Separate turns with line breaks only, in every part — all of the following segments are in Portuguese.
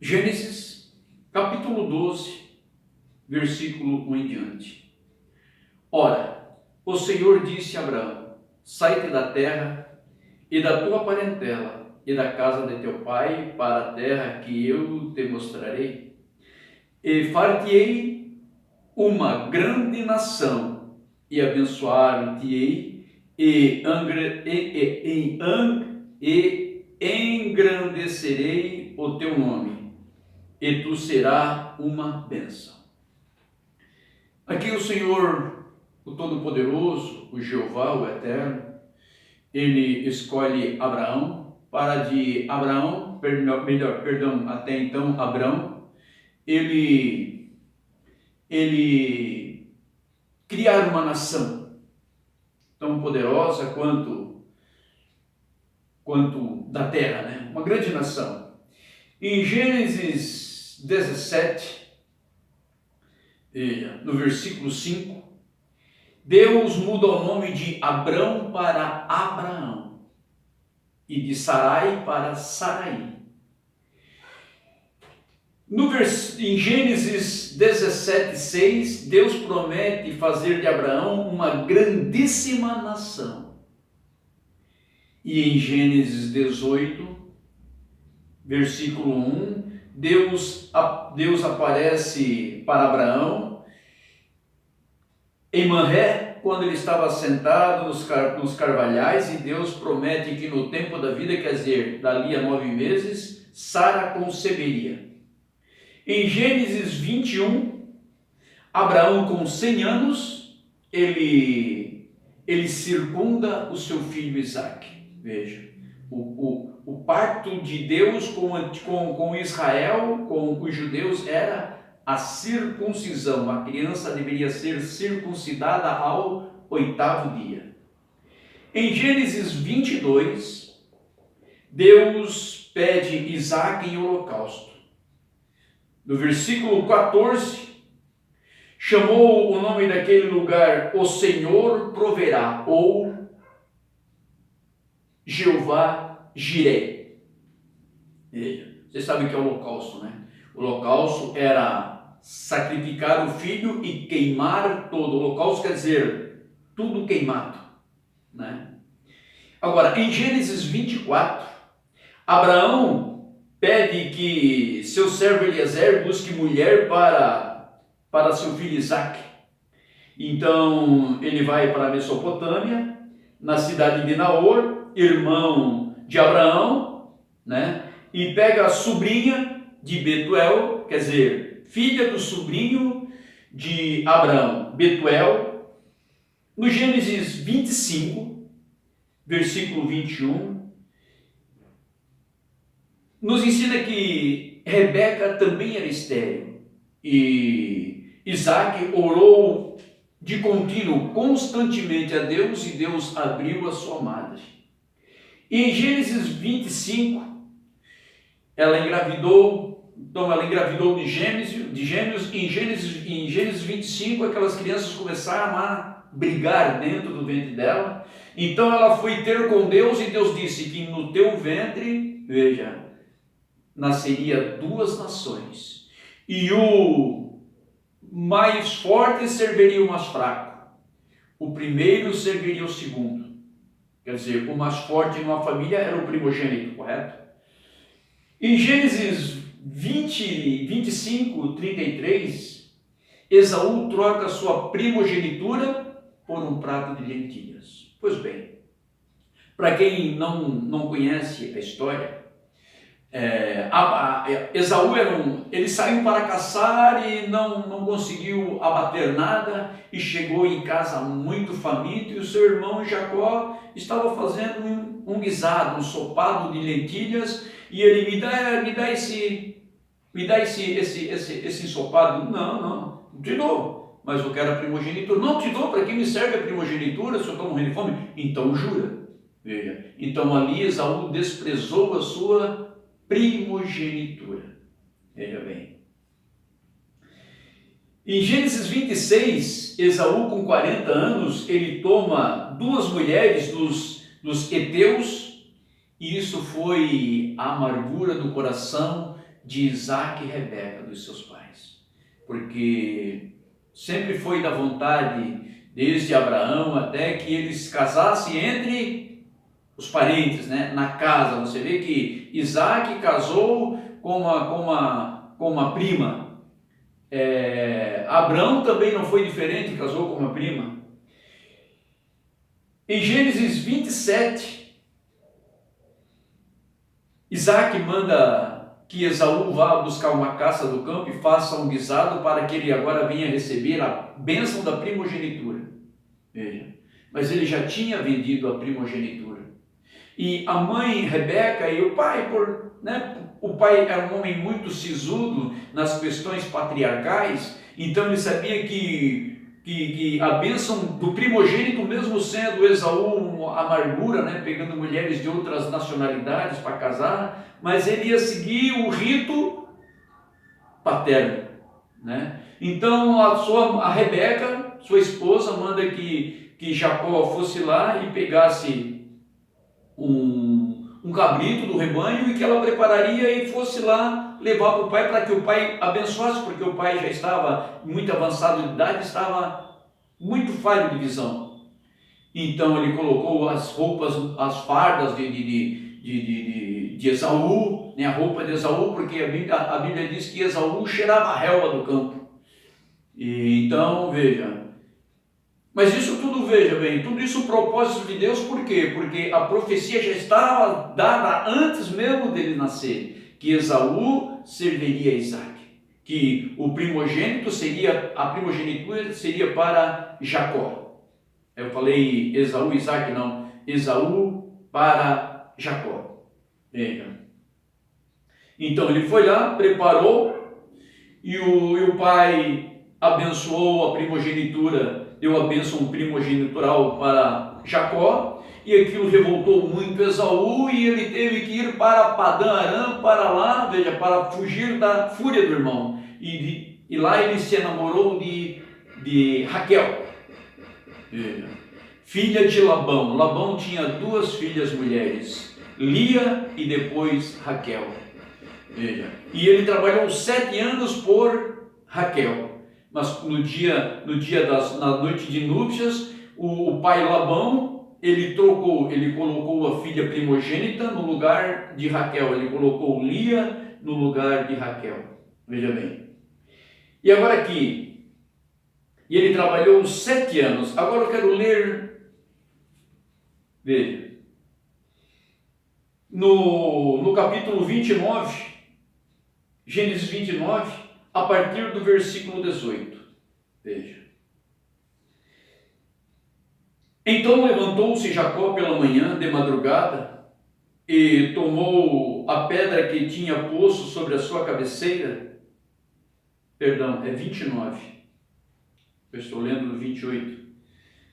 Gênesis, capítulo 12, versículo 1 em diante. Ora, o Senhor disse a Abraão: sai-te da terra e da tua parentela e da casa de teu pai para a terra que eu te mostrarei, e far-te-ei uma grande nação, e abençoar-te-ei e engrandecerei o teu nome, e tu serás uma bênção. Aqui o Senhor, o Todo-Poderoso, o Jeová, o Eterno, ele escolhe Abraão para de Abraão, até então Abrão, ele criar uma nação tão poderosa quanto da terra, né? Uma grande nação. Em Gênesis 17, no versículo 5, Deus muda o nome de Abrão para Abraão e de Sarai para Sarai. Em Gênesis 17, 6, Deus promete fazer de Abraão uma grandíssima nação. E em Gênesis 18, versículo 1, Deus aparece para Abraão em Manré, quando ele estava sentado nos carvalhais, e Deus promete que no tempo da vida, quer dizer, dali a 9 meses, Sara conceberia. Em Gênesis 21, Abraão com 100 anos, ele circunda o seu filho Isaque. Veja, o pacto de Deus com Israel, com os judeus, era a circuncisão. A criança deveria ser circuncidada ao 8º dia. Em Gênesis 22, Deus pede Isaque em holocausto. No versículo 14, chamou o nome daquele lugar: o Senhor proverá, ou Jeová Jireh. Vocês sabem o que é o holocausto, né? O holocausto era sacrificar o filho e queimar todo. O holocausto quer dizer tudo queimado, né? Agora, em Gênesis 24, Abraão pede que seu servo Eliezer busque mulher para seu filho Isaque. Então ele vai para a Mesopotâmia, na cidade de Naor, irmão de Abraão, né? E pega a sobrinha de Betuel, quer dizer, filha do sobrinho de Abraão, Betuel. No Gênesis 25, versículo 21, nos ensina que Rebeca também era estéril e Isaque orou de contínuo, constantemente a Deus, e Deus abriu a sua madre. E em Gênesis 25, ela engravidou de gêmeos. Em Gênesis 25, aquelas crianças começaram a brigar dentro do ventre dela. Então ela foi ter com Deus, e Deus disse que no teu ventre, veja, nasceria 2 nações, e o mais forte serviria o mais fraco, o primeiro serviria o segundo. Quer dizer, o mais forte em uma família era o primogênito, correto? Em Gênesis 25, 33, Esaú troca sua primogenitura por um prato de lentilhas. Pois bem, para quem não conhece a história, Esaú ele saiu para caçar e não conseguiu abater nada, e chegou em casa muito faminto, e o seu irmão Jacó estava fazendo um guisado, um ensopado de lentilhas, e ele me dá esse ensopado. Não te dou, mas eu quero a primogenitura. Não te dou, para que me serve a primogenitura se eu estou morrendo de fome? Então jura. Veja, então ali Esaú desprezou a sua primogenitura. Veja bem. Em Gênesis 26, Esaú, com 40 anos, ele toma 2 mulheres dos heteus, e isso foi a amargura do coração de Isaac e Rebeca, dos seus pais. Porque sempre foi da vontade, desde Abraão até que eles casassem entre os parentes, né? Na casa. Você vê que Isaac casou com uma prima. Abraão também não foi diferente, casou com uma prima. Em Gênesis 27, Isaac manda que Esaú vá buscar uma caça do campo e faça um guisado para que ele agora venha receber a bênção da primogenitura. Veja, mas ele já tinha vendido a primogenitura. E a mãe Rebeca e o pai, o pai era um homem muito sisudo nas questões patriarcais, então ele sabia que a bênção do primogênito, mesmo sendo Esaú uma amargura, né, pegando mulheres de outras nacionalidades para casar, mas ele ia seguir o rito paterno, né? Então a Rebeca, sua esposa, manda que Jacó fosse lá e pegasse um cabrito do rebanho e que ela prepararia e fosse lá levar para o pai, para que o pai abençoasse, porque o pai já estava muito avançado de idade, estava muito falho de visão. Então ele colocou as roupas, as fardas de Esaú, né, a roupa de Esaú, porque a Bíblia diz que Esaú cheirava a relva do campo. E então, veja, mas isso tudo, veja bem, tudo isso o propósito de Deus, por quê? Porque a profecia já estava dada antes mesmo dele nascer, que Esaú serviria a Isaac, que o primogênito seria, a primogenitura seria para Jacó. Eu falei Esaú e Isaac, não, Esaú para Jacó. Veja. Então ele foi lá, preparou, e o pai abençoou a primogenitura, deu a bênção primogenitural para Jacó, e aquilo revoltou muito Esaú, e ele teve que ir para Padã Arã, para lá, veja, para fugir da fúria do irmão, e lá ele se enamorou de Raquel, veja, filha de Labão. Labão tinha duas filhas mulheres, Lia e depois Raquel, veja, e ele trabalhou 7 anos por Raquel. Mas na noite de núpcias, o pai Labão, ele colocou a filha primogênita no lugar de Raquel, ele colocou Lia no lugar de Raquel. Veja bem. E agora aqui, e ele trabalhou 7 anos. Agora eu quero ler, veja, no capítulo 29, Gênesis 29, a partir do versículo 18, veja. Então levantou-se Jacó pela manhã, de madrugada, e tomou a pedra que tinha posto sobre a sua cabeceira, perdão, é 29, eu estou lendo do 28,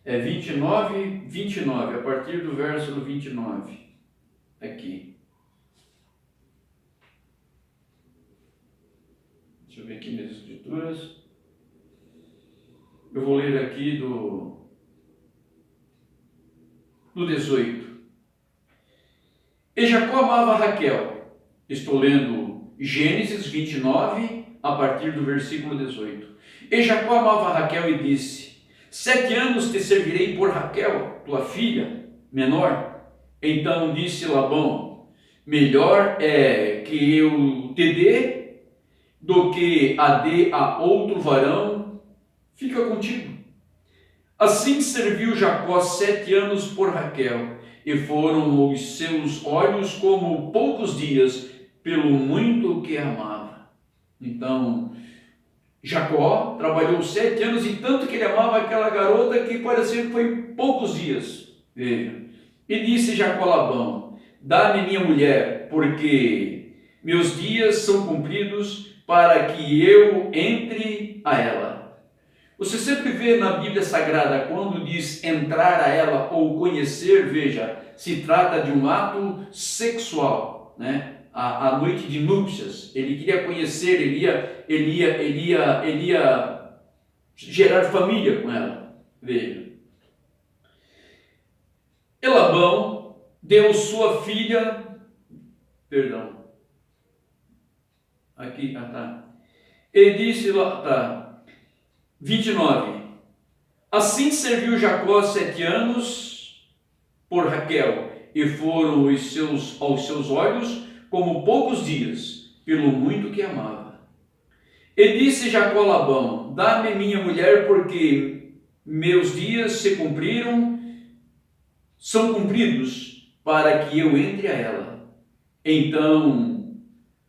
é 29, a partir do verso do 29, aqui. Deixa eu ver aqui nas escrituras. Eu vou ler aqui do 18. E Jacó amava Raquel. Estou lendo Gênesis 29, a partir do versículo 18. E Jacó amava Raquel e disse: 7 anos te servirei por Raquel, tua filha menor. Então disse Labão: melhor é que eu te dê do que a dê a outro varão, fica contigo. Assim serviu Jacó 7 anos por Raquel, e foram os seus olhos como poucos dias, pelo muito que amava. Então, Jacó trabalhou 7 anos, e tanto que ele amava aquela garota, que parecia que foi poucos dias. Veja. E disse Jacó a Labão: dá-me minha mulher, porque meus dias são cumpridos, para que eu entre a ela. Você sempre vê na Bíblia Sagrada, quando diz entrar a ela ou conhecer, veja, se trata de um ato sexual, né? A noite de núpcias, ele queria conhecer, ele ia gerar família com ela, veja. E Labão deu sua filha, Aqui, tá. E disse lá, tá. 29. Assim serviu Jacó 7 anos por Raquel, e foram aos seus olhos como poucos dias, pelo muito que amava. E disse Jacó a Labão: dá-me minha mulher, porque meus dias são cumpridos, para que eu entre a ela. Então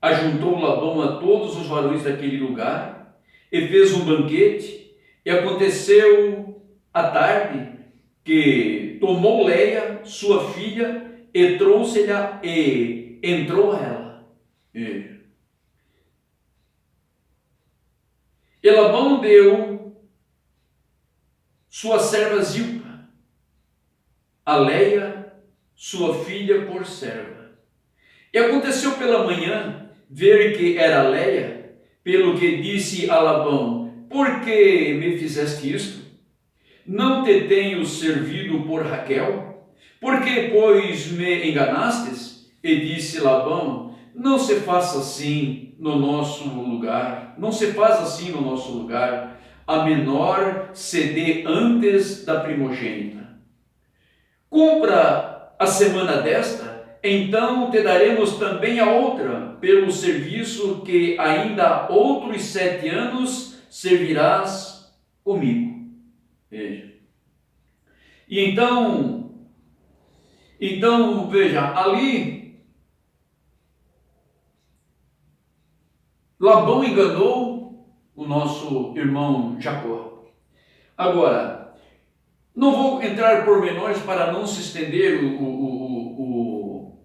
ajuntou Labão a todos os varões daquele lugar, e fez um banquete, e aconteceu à tarde, que tomou Leia, sua filha, e trouxe-lhe e entrou a ela. E Labão deu sua serva Zilpa a Leia, sua filha, por serva. E aconteceu pela manhã, ver que era Leia, pelo que disse a Labão: por que me fizeste isto? Não te tenho servido por Raquel? Por que, pois, me enganastes? E disse Labão: não se faça assim no nosso lugar, não se faz assim no nosso lugar. A menor se dê antes da primogênita. Cumpra a semana desta, então te daremos também a outra, pelo serviço que ainda outros 7 anos servirás comigo. Veja. E então veja, ali Labão enganou o nosso irmão Jacó. Agora, não vou entrar por pormenores para não se estender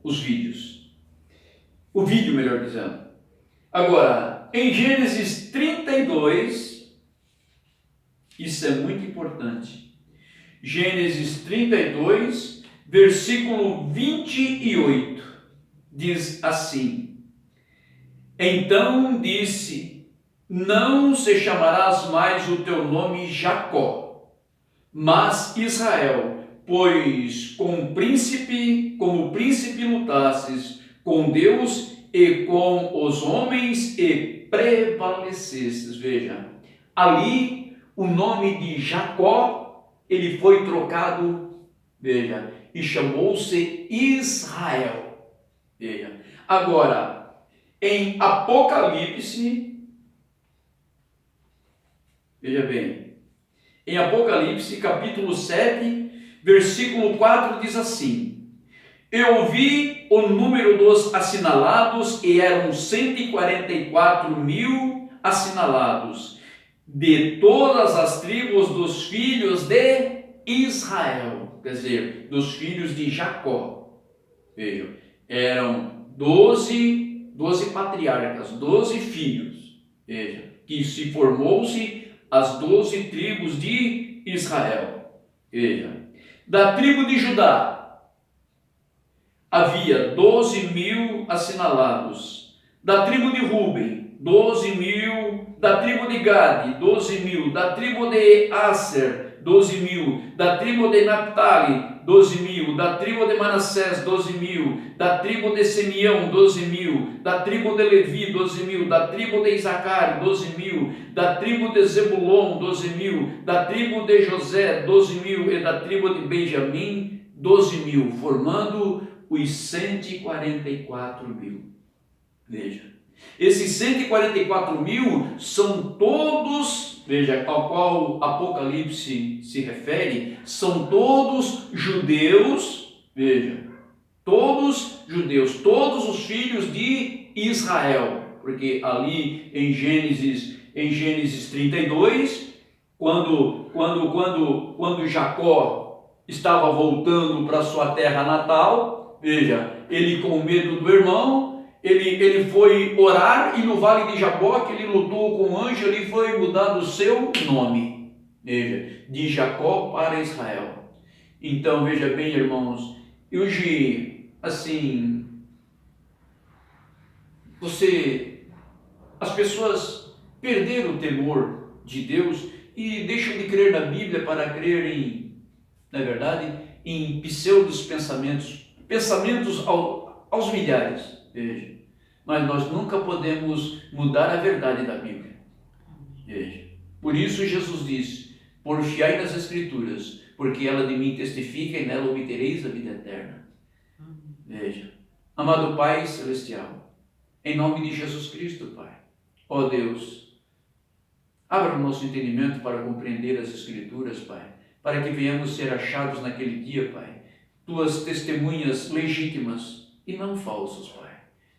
os vídeos. O vídeo, melhor dizendo. Agora, em Gênesis 32, isso é muito importante. Gênesis 32, versículo 28, diz assim: então disse: não se chamarás mais o teu nome Jacó, mas Israel, pois como príncipe lutasses com Deus e com os homens e prevalecestes. Veja, ali o nome de Jacó, ele foi trocado, veja, e chamou-se Israel. Veja, agora, em Apocalipse, veja bem, em Apocalipse capítulo 7, versículo 4 diz assim: eu vi o número dos assinalados e eram 144.000 assinalados, de todas as tribos dos filhos de Israel, quer dizer, dos filhos de Jacó. Vejam, eram 12 patriarcas, 12 filhos, veja, que se formou-se as 12 tribos de Israel. Veja, da tribo de Judá havia 12.000 assinalados, da tribo de Ruben 12.000, da tribo de Gade 12.000, da tribo de Aser 12.000, da tribo de Naphtali 12.000, da tribo de Manassés 12.000, da tribo de Simeão 12.000, da tribo de Levi 12.000, da tribo de Isacar 12.000, da tribo de Zebulon 12.000, da tribo de José 12.000 e da tribo de Benjamim 12.000, formando os 144.000. Veja, esses 144.000 são todos, veja, ao qual Apocalipse se refere, são todos judeus, veja, todos judeus, todos os filhos de Israel, porque ali em Gênesis 32, quando Jacó estava voltando para sua terra natal, veja, ele com medo do irmão, ele foi orar, e no vale de Jaboque ele lutou com o anjo, ele foi mudado o seu nome, veja, de Jacó para Israel. Então veja bem, irmãos, hoje, assim, as pessoas perderam o temor de Deus e deixam de crer na Bíblia para crer em, na verdade, em pseudos pensamentos aos milhares, veja. mas nós nunca podemos mudar a verdade da Bíblia. Veja. Por isso Jesus diz: porfiai nas Escrituras, porque ela de mim testifica e nela obtereis a vida eterna. Veja. Amado Pai Celestial, em nome de Jesus Cristo, Pai, ó Deus, abra o nosso entendimento para compreender as Escrituras, Pai, para que venhamos ser achados naquele dia, Pai, tuas testemunhas legítimas e não falsos, Pai.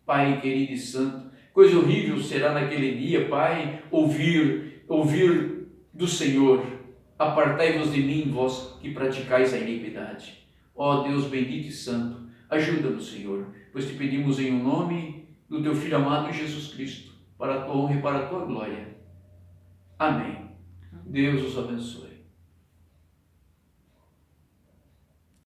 Pai querido e santo, coisa horrível será naquele dia, Pai, ouvir do Senhor: apartai-vos de mim, vós que praticais a iniquidade. Ó Deus bendito e santo, ajuda-nos, Senhor, pois te pedimos em nome do teu Filho amado Jesus Cristo, para a tua honra e para a tua glória. Amém. Deus os abençoe.